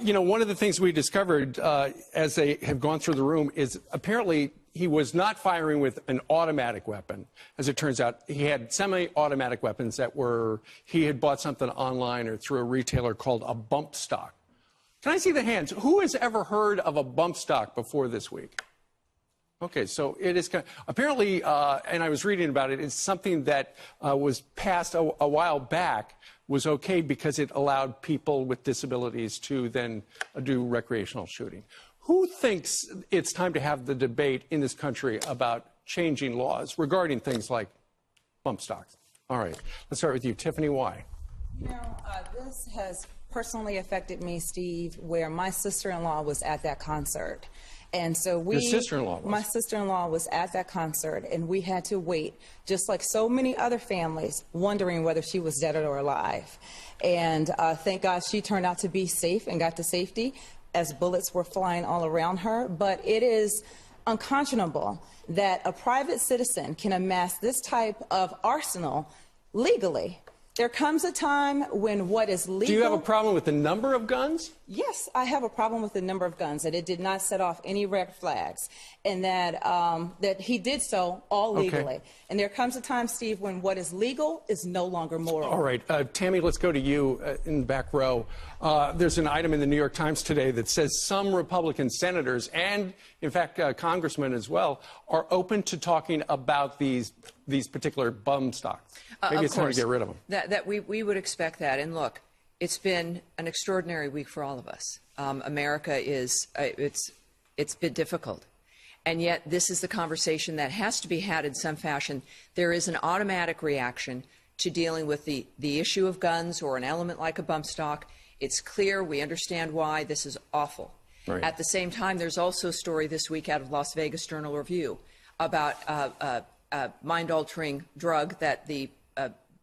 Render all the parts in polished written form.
You know, one of the things we discovered as they have gone through the room is apparently he was not firing with an automatic weapon. As it turns out, he had semi-automatic weapons that were, he had bought something online or through a retailer called a bump stock. Can I see the hands? Who has ever heard of a bump stock before this week? Okay, so it is apparently, and I was reading about it, it's something that was passed a while back, was okay because it allowed people with disabilities to then do recreational shooting. Who thinks it's time to have the debate in this country about changing laws regarding things like bump stocks? All right, let's start with you, Tiffany. Why? You know, this has personally affected me, Steve, where my sister-in-law was at that concert. And so Your sister-in-law was? My sister-in-law was at that concert, and we had to wait, just like so many other families, wondering whether she was dead or alive. And thank God she turned out to be safe and got to safety as bullets were flying all around her. But it is unconscionable that a private citizen can amass this type of arsenal legally. There comes a time when what is legal... Do you have a problem with the number of guns? Yes, I have a problem with the number of guns, that it did not set off any red flags, and that that he did so all legally. Okay. And there comes a time, Steve, when what is legal is no longer moral. All right. Tammy, let's go to you in the back row. There's an item in the New York Times today that says some Republican senators and, in fact, congressmen as well, are open to talking about these particular bump stocks. Maybe it's time to get rid of them. We would expect that. And look, it's been an extraordinary week for all of us. America is, it's been difficult. And yet this is the conversation that has to be had in some fashion. There is an automatic reaction to dealing with the issue of guns or an element like a bump stock. It's clear, we understand why this is awful. Right. At the same time, there's also a story this week out of Las Vegas Journal-Review about a mind-altering drug that the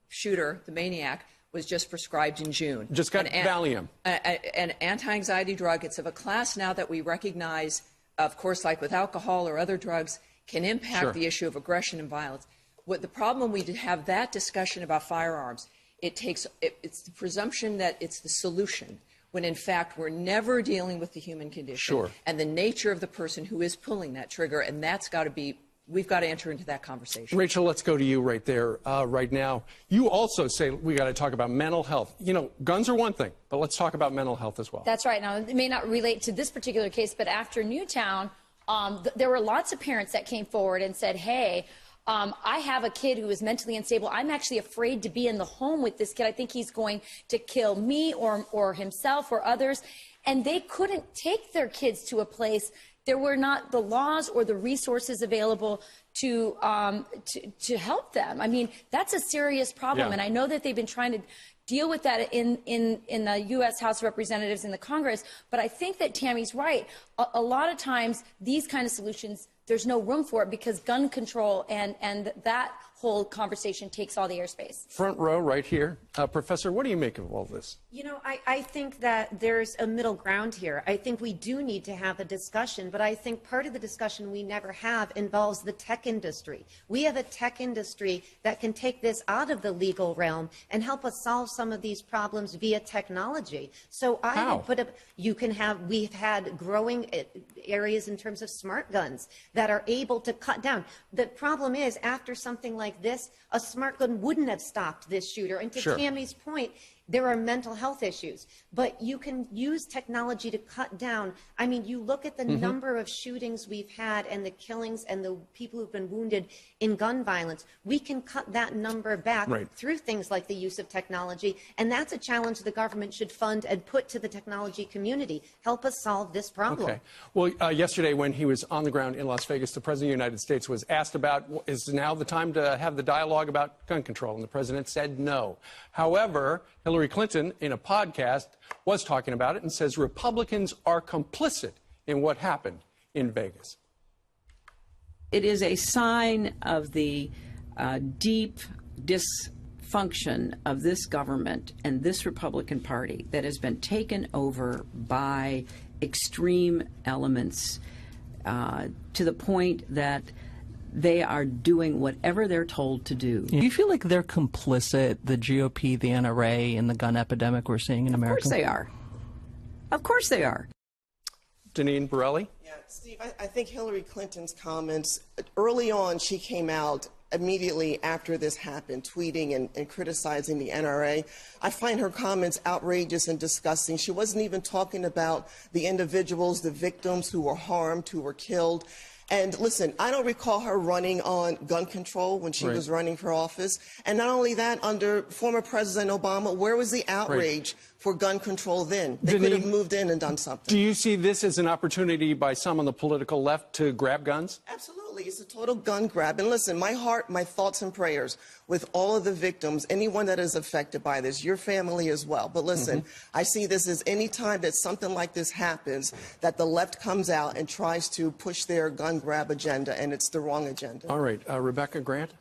shooter, the maniac, was just prescribed in June. Just got Valium. An anti-anxiety drug. It's of a class now that we recognize, of course, like with alcohol or other drugs, can impact the issue of aggression and violence. What the problem when we have that discussion about firearms, it's the presumption that it's the solution, when in fact we're never dealing with the human condition and the nature of the person who is pulling that trigger, and that's got to be, we've got to enter into that conversation. Rachel, let's go to you right there, right now. You also say we got to talk about mental health. You know, guns are one thing, but let's talk about mental health as well. That's right. Now, it may not relate to this particular case, but after Newtown, there were lots of parents that came forward and said, hey, I have a kid who is mentally unstable. I'm actually afraid to be in the home with this kid. I think he's going to kill me or himself or others. And they couldn't take their kids to a place. There were not the laws or the resources available to help them. I mean, that's a serious problem. And I know that they've been trying to deal with that in the U.S. House of Representatives and the Congress. But I think that Tammy's right. A lot of times, these kind of solutions, there's no room for it because gun control and that whole conversation takes all the airspace. Front row right here. Professor, what do you make of all this? You know, I think that there's a middle ground here. I think we do need to have a discussion, but I think part of the discussion we never have involves the tech industry. We have a tech industry that can take this out of the legal realm and help us solve some of these problems via technology. So I would put up, we've had growing areas in terms of smart guns that are able to cut down. The problem is, after something like this, a smart gun wouldn't have stopped this shooter. And to Tammy's point, there are mental health issues, but you can use technology to cut down. I mean, you look at the number of shootings we've had and the killings and the people who've been wounded in gun violence. We can cut that number back through things like the use of technology, and that's a challenge the government should fund and put to the technology community. Help us solve this problem. Okay. Well, yesterday when he was on the ground in Las Vegas, the President of the United States was asked about, is now the time to have the dialogue about gun control? And the President said no. However, Hillary Clinton, in a podcast, was talking about it and says Republicans are complicit in what happened in Vegas. It is a sign of the deep dysfunction of this government and this Republican Party that has been taken over by extreme elements to the point that they are doing whatever they're told to do. Do you feel like they're complicit, the GOP, the NRA, in the gun epidemic we're seeing in America? Of course they are. Of course they are. Janine Borelli? Yeah, Steve, I think Hillary Clinton's comments, early on, she came out immediately after this happened, tweeting and criticizing the NRA. I find her comments outrageous and disgusting. She wasn't even talking about the individuals, the victims who were harmed, who were killed. And listen, I don't recall her running on gun control when she was running for office. And not only that, under former President Obama, where was the outrage for gun control then? They could have moved in and done something. Do you see this as an opportunity by some on the political left to grab guns? Absolutely. It's a total gun grab. And listen, my heart, my thoughts and prayers with all of the victims, anyone that is affected by this, your family as well. But listen, I see this as any time that something like this happens, that the left comes out and tries to push their gun grab agenda, and it's the wrong agenda. All right. Rebecca Grant?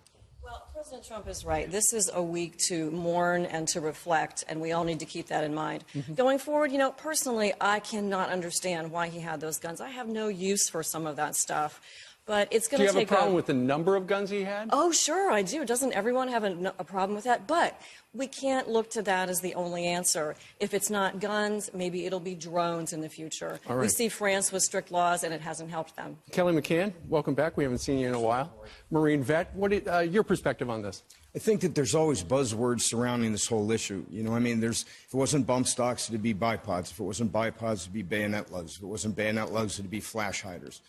Well, President Trump is right. This is a week to mourn and to reflect, and we all need to keep that in mind. Going forward, you know, personally, I cannot understand why he had those guns. I have no use for some of that stuff. But it's going to take. Do you have a problem with the number of guns he had? Oh, sure, I do. Doesn't everyone have a problem with that? But we can't look to that as the only answer. If it's not guns, maybe it'll be drones in the future. All right. We see France with strict laws, and it hasn't helped them. Kelly McCann, welcome back. We haven't seen you in a while. Marine vet, what is your perspective on this? I think that there's always buzzwords surrounding this whole issue. You know, I mean, if it wasn't bump stocks, it'd be bipods. If it wasn't bipods, it'd be bayonet lugs. If it wasn't bayonet lugs, it'd be flash hiders.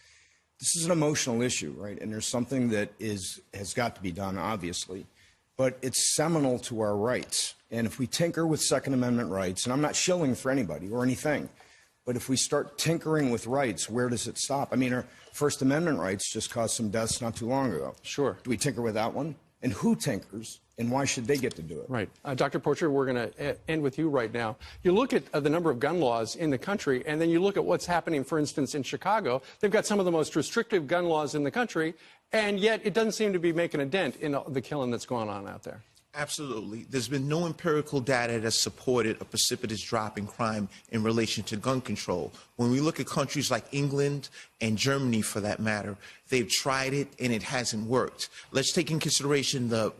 This is an emotional issue, right? And there's something that has got to be done, obviously. But it's seminal to our rights. And if we tinker with Second Amendment rights, and I'm not shilling for anybody or anything, but if we start tinkering with rights, where does it stop? I mean, our First Amendment rights just caused some deaths not too long ago. Sure. Do we tinker with that one? And who tinkers? And why should they get to do it? Right. Dr. Porcher, we're going to end with you right now. You look at the number of gun laws in the country, and then you look at what's happening, for instance, in Chicago. They've got some of the most restrictive gun laws in the country, and yet it doesn't seem to be making a dent in the killing that's going on out there. Absolutely. There's been no empirical data that supported a precipitous drop in crime in relation to gun control. When we look at countries like England and Germany, for that matter, they've tried it and it hasn't worked. Let's take in consideration the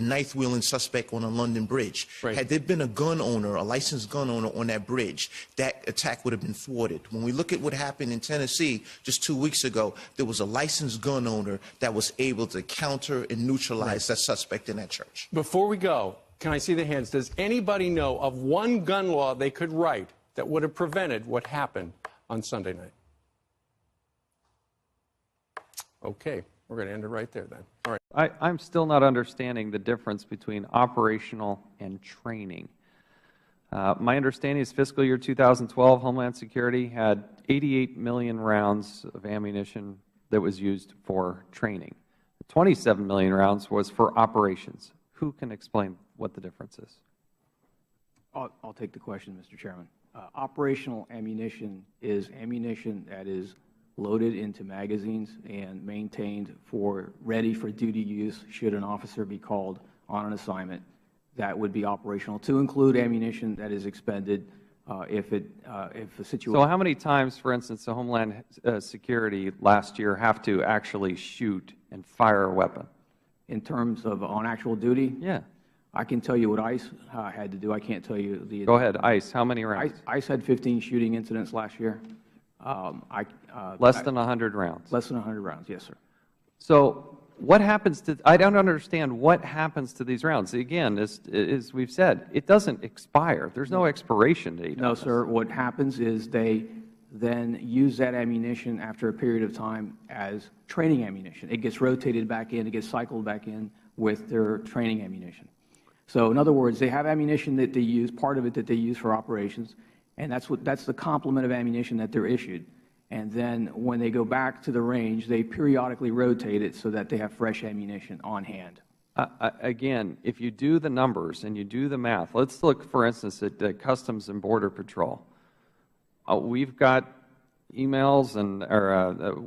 ninth wheeling suspect on a London bridge. Right. Had there been a gun owner, a licensed gun owner on that bridge, that attack would have been thwarted. When we look at what happened in Tennessee just 2 weeks ago, there was a licensed gun owner that was able to counter and neutralize that suspect in that church. Before we go, can I see the hands? Does anybody know of one gun law they could write that would have prevented what happened on Sunday night? Okay, we're going to end it right there then. All right. I'm still not understanding the difference between operational and training. My understanding is fiscal year 2012, Homeland Security had 88 million rounds of ammunition that was used for training. 27 million rounds was for operations. Who can explain what the difference is? I'll take the question, Mr. Chairman. Operational ammunition is ammunition that is loaded into magazines and maintained ready for duty use should an officer be called on an assignment. That would be operational, to include ammunition that is expended if a situation. So how many times, for instance, the Homeland Security last year have to actually shoot and fire a weapon? In terms of on actual duty? Yeah. I can tell you what ICE had to do. I can't tell you the. Go ahead. ICE, how many rounds? ICE had 15 shooting incidents last year. Less than 100 rounds? Less than 100 rounds, yes, sir. So what happens to, I don't understand what happens to these rounds. Again, as we've said, it doesn't expire. There's no expiration date. No, sir. What happens is they then use that ammunition after a period of time as training ammunition. It gets rotated back in. It gets cycled back in with their training ammunition. So in other words, they have ammunition that they use, part of it that they use for operations, and that's the complement of ammunition that they're issued. And then when they go back to the range, they periodically rotate it so that they have fresh ammunition on hand. Again, if you do the numbers and you do the math, let's look, for instance, at Customs and Border Patrol. We've got emails and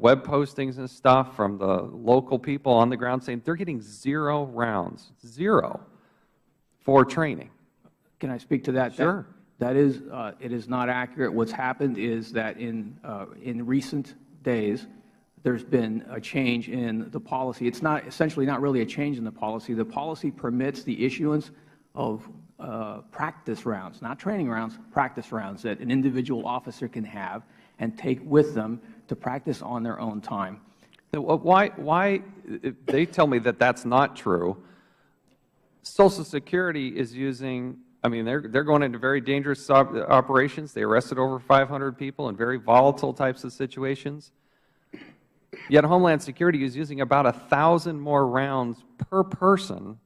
web postings and stuff from the local people on the ground saying they're getting 0 rounds, 0, for training. Can I speak to that? Sure. That is, it is not accurate. What's happened is that in recent days, there's been a change in the policy. It's not essentially not really a change in the policy. The policy permits the issuance of practice rounds, not training rounds, practice rounds that an individual officer can have and take with them to practice on their own time. Why, they tell me that that's not true. Social Security is using, I mean, they're going into very dangerous operations. They arrested over 500 people in very volatile types of situations. Yet Homeland Security is using about 1,000 more rounds per person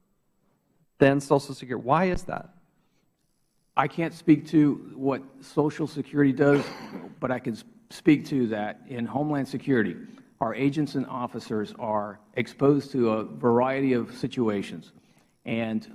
than Social Security. Why is that? I can't speak to what Social Security does, but I can speak to that in Homeland Security, our agents and officers are exposed to a variety of situations, and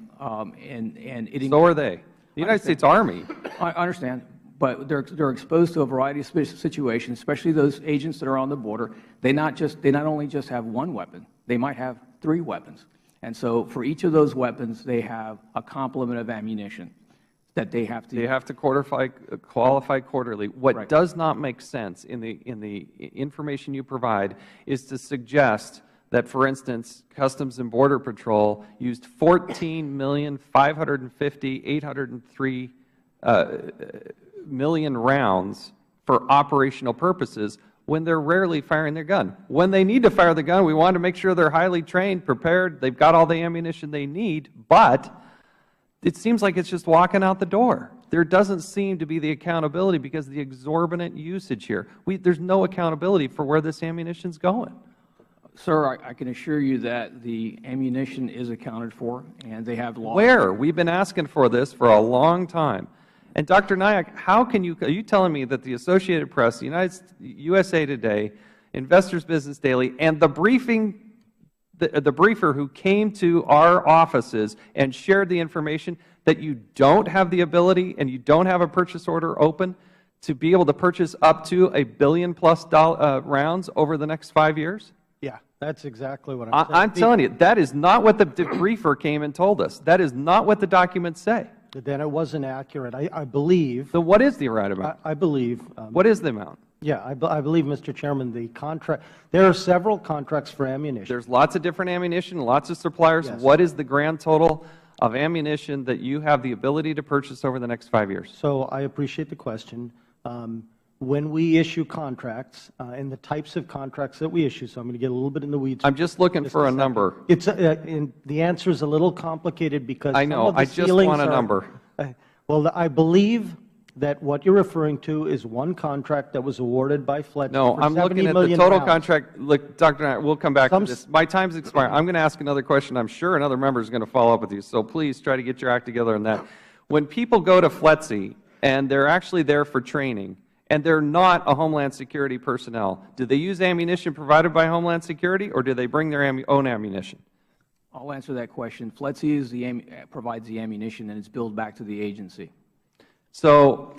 it. So are they. The United States Army. I understand, but they're exposed to a variety of situations, especially those agents that are on the border. They not only just have one weapon; they might have 3 weapons, and so for each of those weapons, they have a complement of ammunition that they have to. They have to qualify quarterly. What does not make sense in the information you provide is to suggest that, for instance, Customs and Border Patrol used 14,550,803 million rounds for operational purposes when they're rarely firing their gun. When they need to fire the gun, we want to make sure they're highly trained, prepared, they've got all the ammunition they need, but it seems like it's just walking out the door. There doesn't seem to be the accountability because of the exorbitant usage here. There's no accountability for where this ammunition is going. Sir, I can assure you that the ammunition is accounted for, and they have laws. Where? We've been asking for this for a long time. And Dr. Nayak, how can are you telling me that the Associated Press, the USA Today, Investors Business Daily, and the briefer who came to our offices and shared the information, that you don't have the ability and you don't have a purchase order open to be able to purchase up to $1 billion+ rounds over the next 5 years? Yeah, that's exactly what I'm saying. I'm telling you, that is not what the briefer came and told us. That is not what the documents say. Then it wasn't accurate. I believe. So what is the right amount? I believe. What is the amount? Yeah, I believe, Mr. Chairman, the contract, there are several contracts for ammunition. There's lots of different ammunition, lots of suppliers. Yes. What is the grand total of ammunition that you have the ability to purchase over the next 5 years? So I appreciate the question. When we issue contracts, and the types of contracts that we issue, so I'm going to get a little bit in the weeds. I'm just looking for a number. And the answer is a little complicated because I know. I just want a number. Well, I believe that what you're referring to is one contract that was awarded by FLETC. No, I'm looking at the total contract. Look, Dr. Knight, we'll come back to this. My time's expired. I'm going to ask another question. I'm sure another member is going to follow up with you. So please try to get your act together on that. When people go to FLETC and they're actually there for training, and they're not a Homeland Security personnel, do they use ammunition provided by Homeland Security, or do they bring their own ammunition? I'll answer that question. FLETC provides the ammunition, and it's billed back to the agency. So